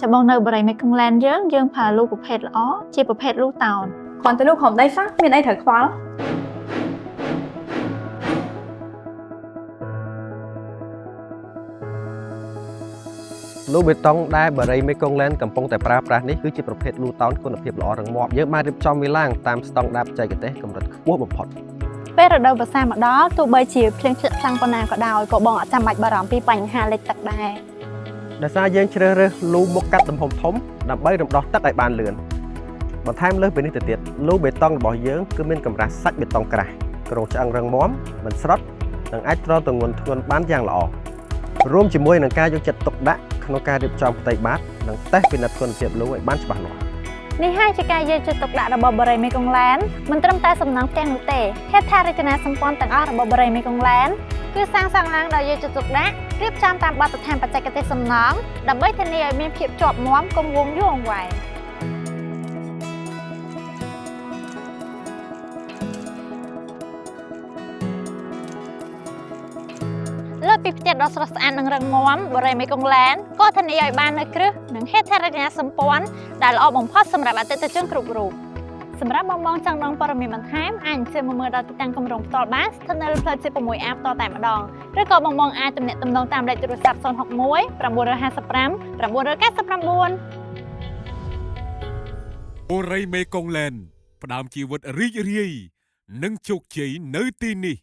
จะบอกเนอบอะไรไม่กังแลนเยอะยังผ่าลูกประเภทล้อเจียประเภทลูกเต่า còn tới lúc hổng đây phát miền đây thật khó ลูกเบตองได้บริไม่กงแลนกับปงแต่ปลาปลานี้คือจีประเภทลูกตอนคนเพียบหล่อรังมอบเยอะมากริบจอมวิล่างตามสตองดับใจกันเต้กำลังขั้วบพอด ពេលរដូវវស្សាមកដល់ទោះបីជាភ្លៀងធ្លាក់ខ្លាំងប៉ុណ្ណាក៏ដោយក៏បងអត់ចាំបាច់បារម្ភពីបញ្ហាលិចទឹកដែរ ដោយសារយើងជ្រើសរើសលូមកកាត់ទំហំធំដើម្បីរំដោះទឹកឲ្យបានលឿនបន្ថែមលើសពីនេះទៅទៀតលូបេតុងរបស់យើងគឺមានកម្រាស់សាច់បេតុងក្រាស់ក្រងឆ្អឹងរឹងមាំមិនស្រុតនិងអាចទ្រាំទម្ងន់ធ្ងន់បានយ៉ាងល្អរួមជាមួយនឹងការយកចិត្តទុកដាក់ក្នុងការរៀបចំផ្ទៃបាតនិងតេស្តពិនិត្យគុណភាពលូឲ្យបានច្បាស់លាស់ នេះហើយជាការយកចិត្តទុកដាក់របស់បរិយាមេកុងឡែនមិនត្រឹមតែសំណង់ផ្ទះនោះទេហេដ្ឋារចនាសម្ព័ន្ធទាំងអស់របស់បរិយាមេកុងឡែនគឺសាងសង់ឡើងដោយយកចិត្តទុកដាក់រៀបចំតាមបទដ្ឋានបច្ចេកទេសសំណង់ដើម្បីធានាឲ្យមានភាពជាប់មាំគង់វង្សយូរអង្វែង លើពីផ្ទះដ៏ស្រស់ស្អាតនិងរឹងមាំបរិយាមេកុងឡែនក៏ធានាឲ្យបាននូវគ្រឹះនិងហេដ្ឋារចនាសម្ព័ន្ធដែលល្អបំផុតសម្រាប់អតិថិជនគ្រប់រូបសម្រាប់បងចង់ដឹងព័ត៌មានបន្ថែមអាចអញ្ជើញមកមើលដល់ទីតាំងគម្រោងផ្ទាល់បានស្ថិតនៅលើផ្លូវជាតិ 6A ផ្ទាល់តែម្ដងឬក៏បងអាចទំនាក់ទំនងតាមលេខទូរស័ព្ទ 061 955 999 បូរីមេកុងឡែនផ្ដើមជីវិតរីករាយនិងជោគជ័យនៅទីនេះ